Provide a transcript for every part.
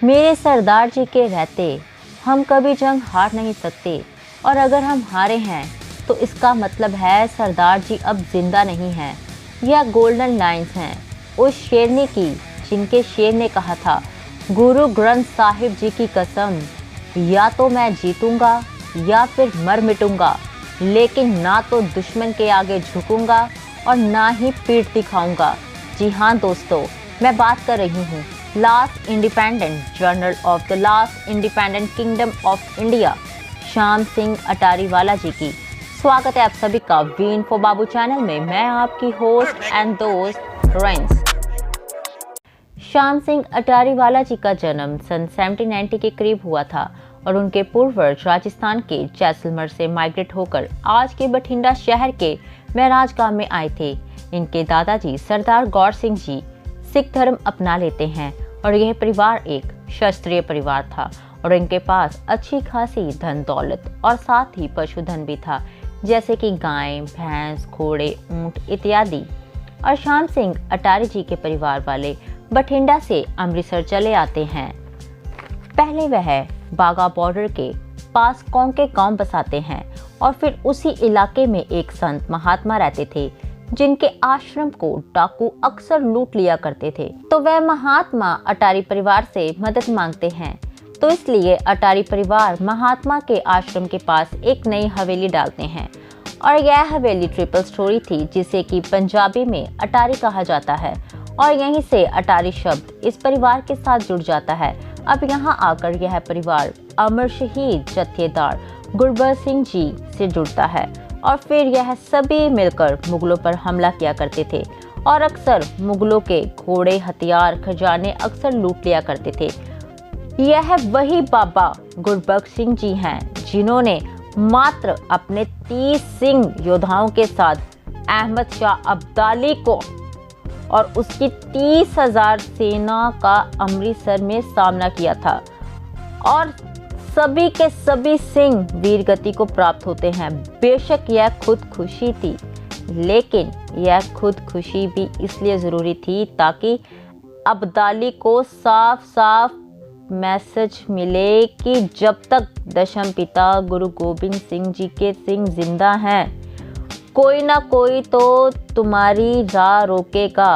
मेरे सरदार जी के रहते हम कभी जंग हार नहीं सकते, और अगर हम हारे हैं तो इसका मतलब है सरदार जी अब जिंदा नहीं हैं। यह गोल्डन लाइंस हैं उस शेरनी की जिनके शेर ने कहा था, गुरु ग्रंथ साहिब जी की कसम, या तो मैं जीतूंगा या फिर मर मिटूंगा, लेकिन ना तो दुश्मन के आगे झुकूंगा और ना ही पीठ दिखाऊंगा। जी हाँ दोस्तों, मैं बात कर रही हूँ last independent general of the last independent kingdom of India, Shyam Singh Attariwala ji की। स्वागत है आप सभी का वी इन्फो बाबू चैनल में। मैं आपकी होस्ट एंड दोस्त रेंस। श्याम सिंह अटारीवाला जी का जन्म सन 1790 के करीब हुआ था और उनके पूर्वज राजस्थान के जैसलमेर से माइग्रेट होकर आज के बठिंडा शहर के महराज गांव में आए थे। इनके दादाजी सरदार गौर सिंह जी सिख धर्म अपना लेते हैं और यह परिवार एक क्षत्रिय परिवार था और इनके पास अच्छी खासी धन दौलत और साथ ही पशुधन भी था, जैसे कि गाय, भैंस, घोड़े, ऊंट इत्यादि। और श्याम सिंह अटारी जी के परिवार वाले बठिंडा से अमृतसर चले आते हैं। पहले वह बागा बॉर्डर के पास कौंके गांव बसाते हैं और फिर उसी इलाके में एक संत महात्मा रहते थे जिनके आश्रम को डाकू अक्सर लूट लिया करते थे। तो वह महात्मा अटारी परिवार से मदद मांगते हैं, तो इसलिए अटारी परिवार महात्मा के आश्रम के पास एक नई हवेली डालते हैं और यह हवेली ट्रिपल स्टोरी थी, जिसे कि पंजाबी में अटारी कहा जाता है और यहीं से अटारी शब्द इस परिवार के साथ जुड़ जाता है। अब यहाँ आकर यह परिवार अमर शहीद जत्थेदार गुरबख्श सिंह जी से जुड़ता है और फिर यह सभी मिलकर मुगलों पर हमला किया करते थे और अक्सर मुगलों के घोड़े, हथियार, खजाने अक्सर लूट लिया करते थे। यह वही बाबा गुरबख्श सिंह जी हैं जिन्होंने मात्र अपने 30 सिंह योद्धाओं के साथ अहमद शाह अब्दाली को और उसकी 30,000 सेना का अमृतसर में सामना किया था और सभी के सभी सिंह वीर गति को प्राप्त होते हैं। बेशक यह खुद खुशी थी, लेकिन यह खुद खुशी भी इसलिए ज़रूरी थी ताकि अब्दाली को साफ साफ मैसेज मिले कि जब तक दशम पिता गुरु गोबिंद सिंह जी के सिंह जिंदा हैं, कोई ना कोई तो तुम्हारी राह रोकेगा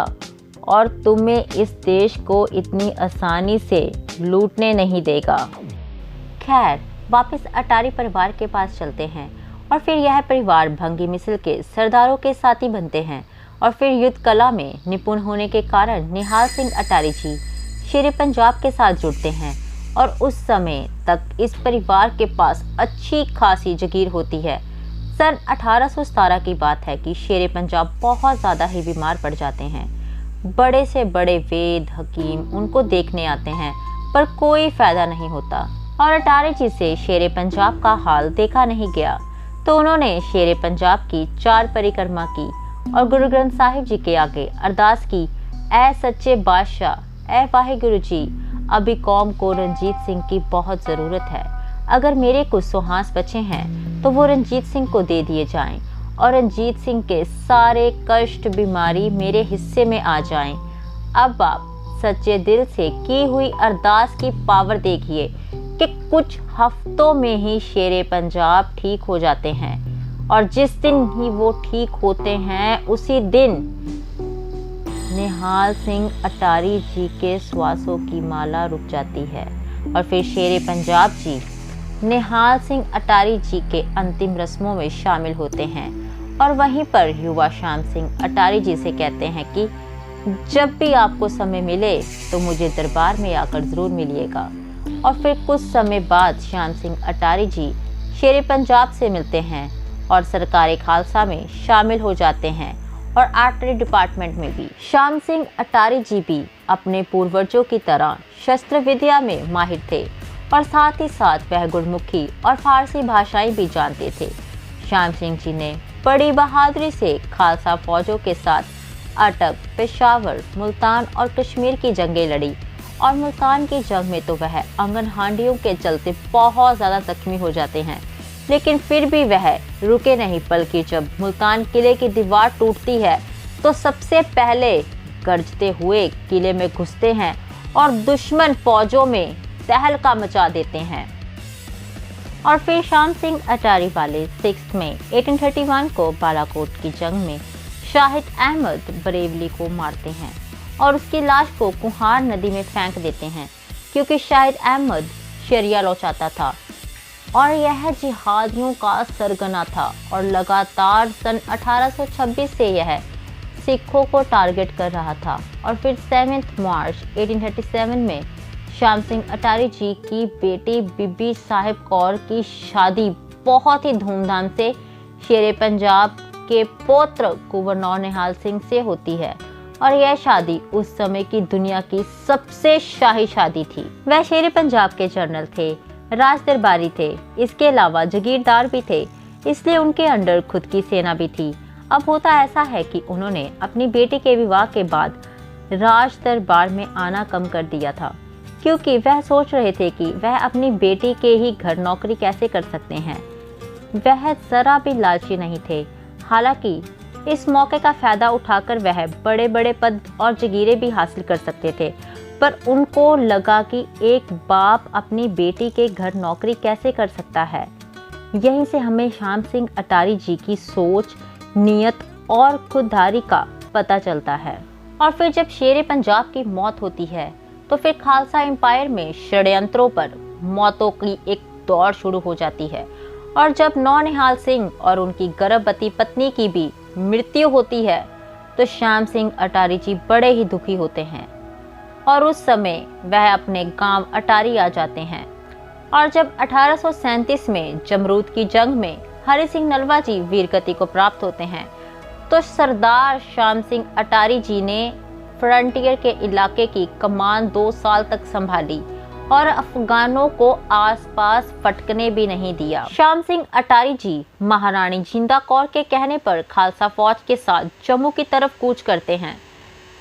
और तुम्हें इस देश को इतनी आसानी से लूटने नहीं देगा। खैर, वापस अटारी परिवार के पास चलते हैं और फिर यह परिवार भंगी मिसल के सरदारों के साथी बनते हैं और फिर युद्ध कला में निपुण होने के कारण निहाल सिंह अटारी जी शेरे पंजाब के साथ जुड़ते हैं और उस समय तक इस परिवार के पास अच्छी खासी जागीर होती है। सन 1817 की बात है कि शेरे पंजाब बहुत ज़्यादा ही बीमार पड़ जाते हैं। बड़े से बड़े वेद हकीम उनको देखने आते हैं पर कोई फायदा नहीं होता और अटारी जी से शेरे पंजाब का हाल देखा नहीं गया, तो उन्होंने शेरे पंजाब की 4 परिक्रमा की और गुरु ग्रंथ साहिब जी के आगे अरदास की, ऐ सच्चे बादशाह, ऐ वाहिगुरु जी, अभी कौम को रंजीत सिंह की बहुत ज़रूरत है। अगर मेरे कुछ सुहास बचे हैं तो वो रंजीत सिंह को दे दिए जाएं और रंजीत सिंह के सारे कष्ट बीमारी मेरे हिस्से में आ जाएं। अब आप सच्चे दिल से की हुई अरदास की पावर देखिए कि कुछ हफ्तों में ही शेरे पंजाब ठीक हो जाते हैं और जिस दिन ही वो ठीक होते हैं उसी दिन निहाल सिंह अटारी जी के श्वासों की माला रुक जाती है और फिर शेरे पंजाब जी निहाल सिंह अटारी जी के अंतिम रस्मों में शामिल होते हैं और वहीं पर युवा श्याम सिंह अटारी जी से कहते हैं कि जब भी आपको समय मिले तो मुझे दरबार में आकर ज़रूर मिलिएगा। और फिर कुछ समय बाद श्याम सिंह अटारी जी शेरे पंजाब से मिलते हैं और सरकारी खालसा में शामिल हो जाते हैं और आर्टरी डिपार्टमेंट में भी। श्याम सिंह अटारी जी भी अपने पूर्वजों की तरह शस्त्र विद्या में माहिर थे और साथ ही साथ वह गुरमुखी और फारसी भाषाएं भी जानते थे। श्याम सिंह जी ने बड़ी बहादुरी से खालसा फौजों के साथ अटक, पेशावर, मुल्तान और कश्मीर की जंगें लड़ी और मुल्तान की जंग में तो वह अंगन हांडियों के चलते बहुत ज़्यादा जख्मी हो जाते हैं, लेकिन फिर भी वह रुके नहीं, बल्कि जब मुल्तान किले की दीवार टूटती है तो सबसे पहले गरजते हुए किले में घुसते हैं और दुश्मन फौजों में तहलका मचा देते हैं। और फिर श्याम सिंह अटारी वाले 6 मई 1831 को बालाकोट की जंग में शाहिद अहमद बरेवली को मारते हैं और उसकी लाश को कुहार नदी में फेंक देते हैं, क्योंकि शाहिद अहमद शरिया लॉ चाहता था और यह जिहादियों का सरगना था। और लगातार सन 1826 से यह सिखों को टारगेट कर रहा था। और फिर 7 मार्च 1837 में श्याम सिंह अटारी जी की बेटी बीबी साहिब कौर की शादी बहुत ही धूमधाम से शेरे पंजाब के पौत्र कुंवर नौनिहाल सिंह से होती है। और यह शादी उस समय की दुनिया की सबसे शाही शादी थी। वह शेरे पंजाब के जनरल थे, राज दरबारी थे, इसके अलावा जागीरदार भी थे, इसलिए उनके अंडर खुद की सेना भी थी। अब होता ऐसा है कि उन्होंने अपनी बेटी के विवाह के बाद राज दरबार में आना कम कर दिया था, क्योंकि वह सोच रहे थे कि वह अपनी बेटी के ही घर नौकरी कैसे कर सकते हैं। वह जरा भी लालची नहीं थे। हालांकि इस मौके का फायदा उठाकर वह बड़े बड़े पद और जगीरें भी हासिल कर सकते थे, पर उनको लगा कि एक बाप अपनी बेटी के घर नौकरी कैसे कर सकता है। यहीं से हमें श्याम सिंह अटारी जी की सोच, नीयत और खुददारी का पता चलता है। और फिर जब शेरे पंजाब की मौत होती है तो फिर खालसा एम्पायर में षड्यंत्रों पर मौतों की एक दौड़ शुरू हो जाती है। और जब नौनिहाल सिंह और उनकी गर्भवती पत्नी की भी मृत्यु होती है तो श्याम सिंह अटारी जी बड़े ही दुखी होते हैं और उस समय वह अपने गांव अटारी आ जाते हैं। और जब 1837 में जमरूद की जंग में हरि सिंह नलवा जी वीरगति को प्राप्त होते हैं तो सरदार श्याम सिंह अटारी जी ने फ्रंटियर के इलाके की कमान 2 साल तक संभाली और अफगानों को आसपास फटकने भी नहीं दिया। श्याम सिंह अटारी जी महारानी जिंदा कौर के कहने पर खालसा फौज के साथ जम्मू की तरफ कूच करते हैं,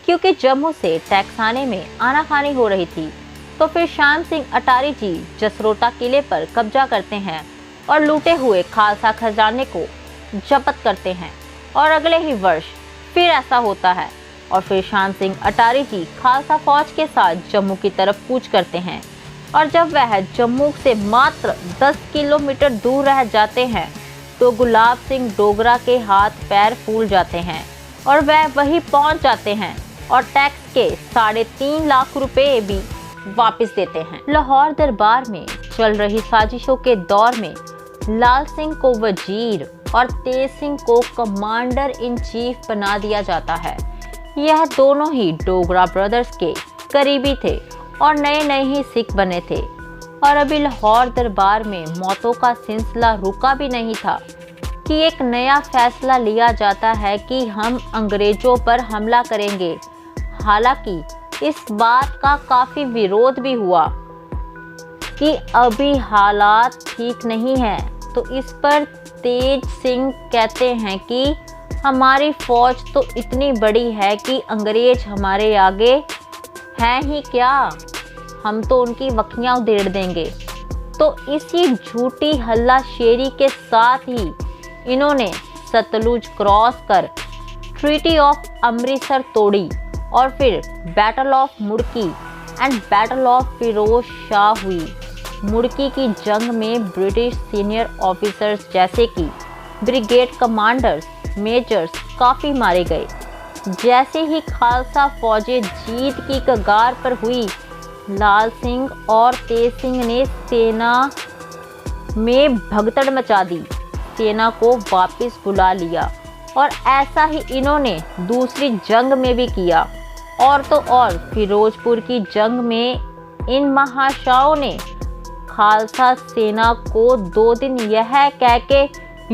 क्योंकि जम्मू से टैक्साने में आनाकानी हो रही थी। तो फिर श्याम सिंह अटारी जी जसरोटा किले पर कब्जा करते हैं और लूटे हुए खालसा खजाने को जब्त करते हैं। और अगले ही वर्ष फिर ऐसा होता है और फिर श्याम सिंह अटारी जी खालसा फौज के साथ जम्मू की तरफ कूच करते हैं। और जब वह जम्मू से मात्र 10 किलोमीटर दूर रह जाते हैं तो गुलाब सिंह डोगरा के हाथ पैर फूल जाते हैं और वह वहीं पहुंच जाते हैं और टैक्स के 3.5 लाख रुपए भी वापस देते हैं। लाहौर दरबार में चल रही साजिशों के दौर में लाल सिंह को वजीर और तेज सिंह को कमांडर इन चीफ बना दिया जाता है। यह दोनों ही डोगरा ब्रदर्स के करीबी थे और नए नए ही सिख बने थे। और अभी लाहौर दरबार में मौतों का सिलसिला रुका भी नहीं था कि एक नया फैसला लिया जाता है कि हम अंग्रेजों पर हमला करेंगे। हालांकि इस बात का काफ़ी विरोध भी हुआ कि अभी हालात ठीक नहीं हैं, तो इस पर तेज सिंह कहते हैं कि हमारी फौज तो इतनी बड़ी है कि अंग्रेज हमारे आगे हैं ही क्या, हम तो उनकी वखियां उधेड़ देंगे। तो इसी झूठी हल्लाशेरी के साथ ही इन्होंने सतलुज क्रॉस कर ट्रीटी ऑफ अमृतसर तोड़ी और फिर battle of Mudki and battle of Firoz Shah हुई। मुड़की की जंग में ब्रिटिश सीनियर ऑफिसर्स जैसे कि ब्रिगेड कमांडर्स, मेजर्स काफ़ी मारे गए। जैसे ही खालसा फौजें जीत की कगार पर हुई, लाल सिंह और तेज सिंह ने सेना में भगदड़ मचा दी, सेना को वापस बुला लिया और ऐसा ही इन्होंने दूसरी जंग में भी किया। और तो और फिरोजपुर की जंग में इन महाशाओं ने खालसा सेना को 2 दिन यह कह के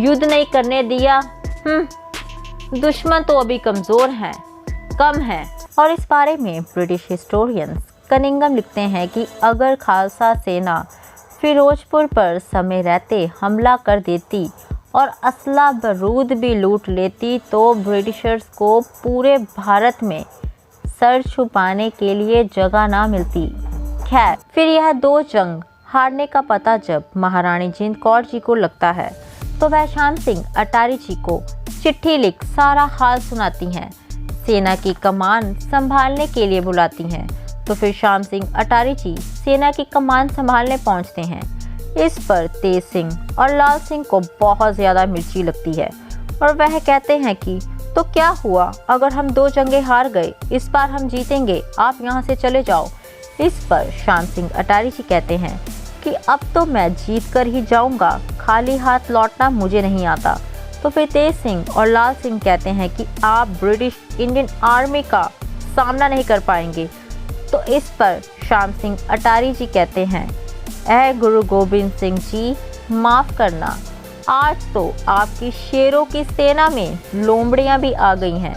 युद्ध नहीं करने दिया, दुश्मन तो अभी कमज़ोर हैं, कम है। और इस बारे में ब्रिटिश हिस्टोरियंस कनिंगम लिखते हैं कि अगर खालसा सेना फिरोजपुर पर समय रहते हमला कर देती और असला बारूद भी लूट लेती तो ब्रिटिशर्स को पूरे भारत में सर छुपाने के लिए जगह ना मिलती। खैर, फिर यह 2 जंग हारने का पता जब महारानी जिंद कौर जी को लगता है तो वह श्याम सिंह अटारी जी को चिट्ठी लिख सारा हाल सुनाती हैं, सेना की कमान संभालने के लिए बुलाती हैं। तो फिर श्याम सिंह अटारी जी सेना की कमान संभालने पहुंचते हैं। इस पर तेज सिंह और लाल सिंह को बहुत ज़्यादा मिर्ची लगती है और वह कहते हैं कि तो क्या हुआ अगर हम 2 जंगें हार गए, इस बार हम जीतेंगे, आप यहाँ से चले जाओ। इस पर श्याम सिंह अटारी जी कहते हैं कि अब तो मैं जीत कर ही जाऊँगा, खाली हाथ लौटना मुझे नहीं आता। तो फिर तेज सिंह और लाल सिंह कहते हैं कि आप ब्रिटिश इंडियन आर्मी का सामना नहीं कर पाएंगे। तो इस पर श्याम सिंह अटारी जी कहते हैं, ऐ गुरु गोबिंद सिंह जी, माफ़ करना, आज तो आपकी शेरों की सेना में लोमड़ियां भी आ गई हैं।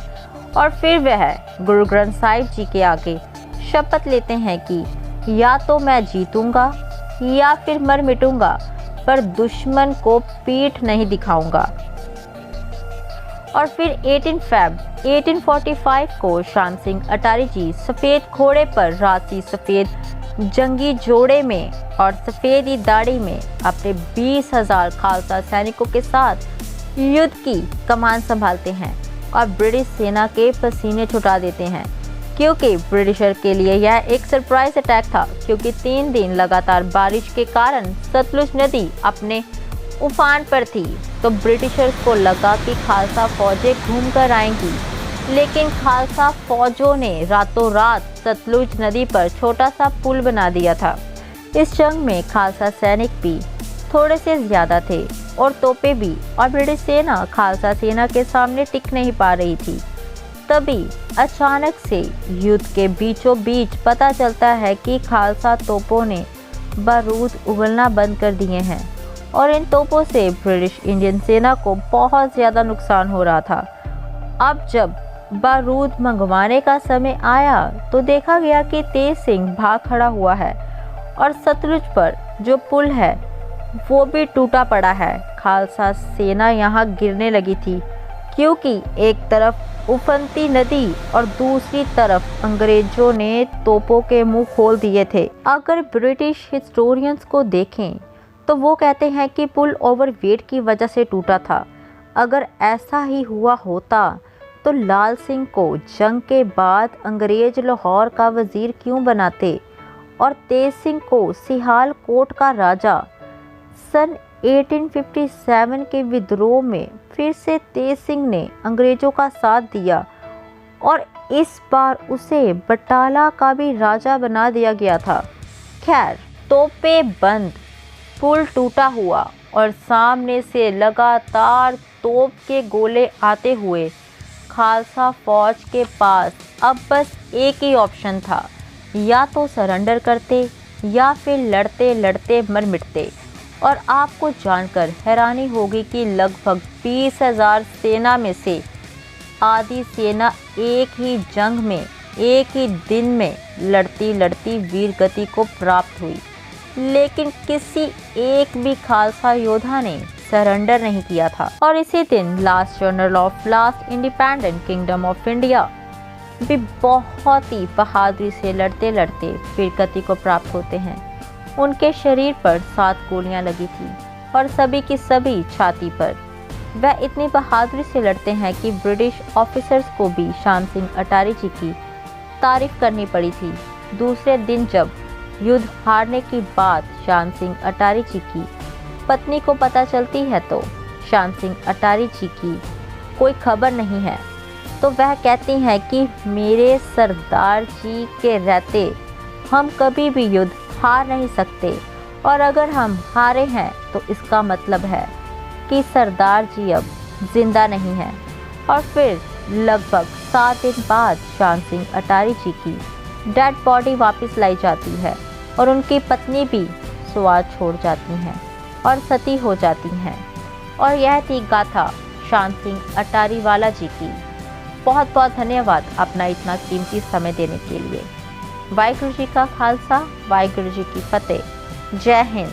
और फिर वह गुरु ग्रंथ साहिब जी के आगे शपथ लेते हैं कि या तो मैं जीतूंगा या फिर मर मिटूंगा, पर दुश्मन को पीठ नहीं दिखाऊंगा। और फिर 18 फ़रवरी 1845 को श्याम सिंह अटारी जी सफ़ेद घोड़े पर राशि सफ़ेद जंगी जोड़े में और सफ़ेदी दाढ़ी में अपने 20,000 खालसा सैनिकों के साथ युद्ध की कमान संभालते हैं और ब्रिटिश सेना के पसीने छुटा देते हैं, क्योंकि ब्रिटिशर के लिए यह एक सरप्राइज अटैक था। क्योंकि 3 दिन लगातार बारिश के कारण सतलुज नदी अपने उफान पर थी, तो ब्रिटिशर्स को लगा कि खालसा फौजें घूम कर आएंगी, लेकिन खालसा फौजों ने रातों रात सतलुज नदी पर छोटा सा पुल बना दिया था। इस जंग में खालसा सैनिक भी थोड़े से ज़्यादा थे और तोपें भी, और ब्रिटिश सेना खालसा सेना के सामने टिक नहीं पा रही थी। तभी अचानक से युद्ध के बीचों बीच पता चलता है कि खालसा तोपों ने बारूद उगलना बंद कर दिए हैं और इन तोपों से ब्रिटिश इंडियन सेना को बहुत ज़्यादा नुकसान हो रहा था। अब जब बारूद मंगवाने का समय आया तो देखा गया कि तेज सिंह भाग खड़ा हुआ है और सतलुज पर जो पुल है वो भी टूटा पड़ा है। खालसा सेना यहाँ गिरने लगी थी, क्योंकि एक तरफ उफनती नदी और दूसरी तरफ अंग्रेजों ने तोपों के मुंह खोल दिए थे। अगर ब्रिटिश हिस्टोरियंस को देखें तो वो कहते हैं कि पुल ओवरवेट की वजह से टूटा था। अगर ऐसा ही हुआ होता तो लाल सिंह को जंग के बाद अंग्रेज लाहौर का वजीर क्यों बनाते और तेज सिंह को सिहालकोट का राजा। सन 1857 के विद्रोह में फिर से तेज सिंह ने अंग्रेजों का साथ दिया और इस बार उसे बटाला का भी राजा बना दिया गया था। खैर, तोपें बंद, पुल टूटा हुआ और सामने से लगातार तोप के गोले आते हुए खालसा फौज के पास अब बस एक ही ऑप्शन था, या तो सरेंडर करते या फिर लड़ते लड़ते मर मिटते। और आपको जानकर हैरानी होगी कि लगभग 20,000 सेना में से आधी सेना एक ही जंग में एक ही दिन में लड़ती लड़ती वीर गति को प्राप्त हुई, लेकिन किसी एक भी खालसा योद्धा ने सरेंडर नहीं किया था। और इसी दिन last general of last independent kingdom of India भी बहुत ही बहादुरी से लड़ते लड़ते वीर गति को प्राप्त होते हैं। उनके शरीर पर 7 गोलियां लगी थी और सभी की सभी छाती पर। वह इतनी बहादुरी से लड़ते हैं कि ब्रिटिश ऑफिसर्स को भी श्याम सिंह अटारी जी की तारीफ करनी पड़ी थी। दूसरे दिन जब युद्ध हारने की बात श्याम सिंह अटारी जी की पत्नी को पता चलती है तो श्याम सिंह अटारी जी की कोई खबर नहीं है, तो वह कहती हैं कि मेरे सरदार जी के रहते हम कभी भी युद्ध हार नहीं सकते, और अगर हम हारे हैं तो इसका मतलब है कि सरदार जी अब जिंदा नहीं हैं। और फिर लगभग 7 दिन बाद श्याम सिंह अटारी जी की डेड बॉडी वापस लाई जाती है और उनकी पत्नी भी स्वाद छोड़ जाती हैं और सती हो जाती हैं। और यह थी गाथा श्याम सिंह अटारी वाला जी की। बहुत बहुत धन्यवाद अपना इतना कीमती समय देने के लिए। वाहिगुरु जी का खालसा, वाहिगुरु जी की फतेह। जय हिंद।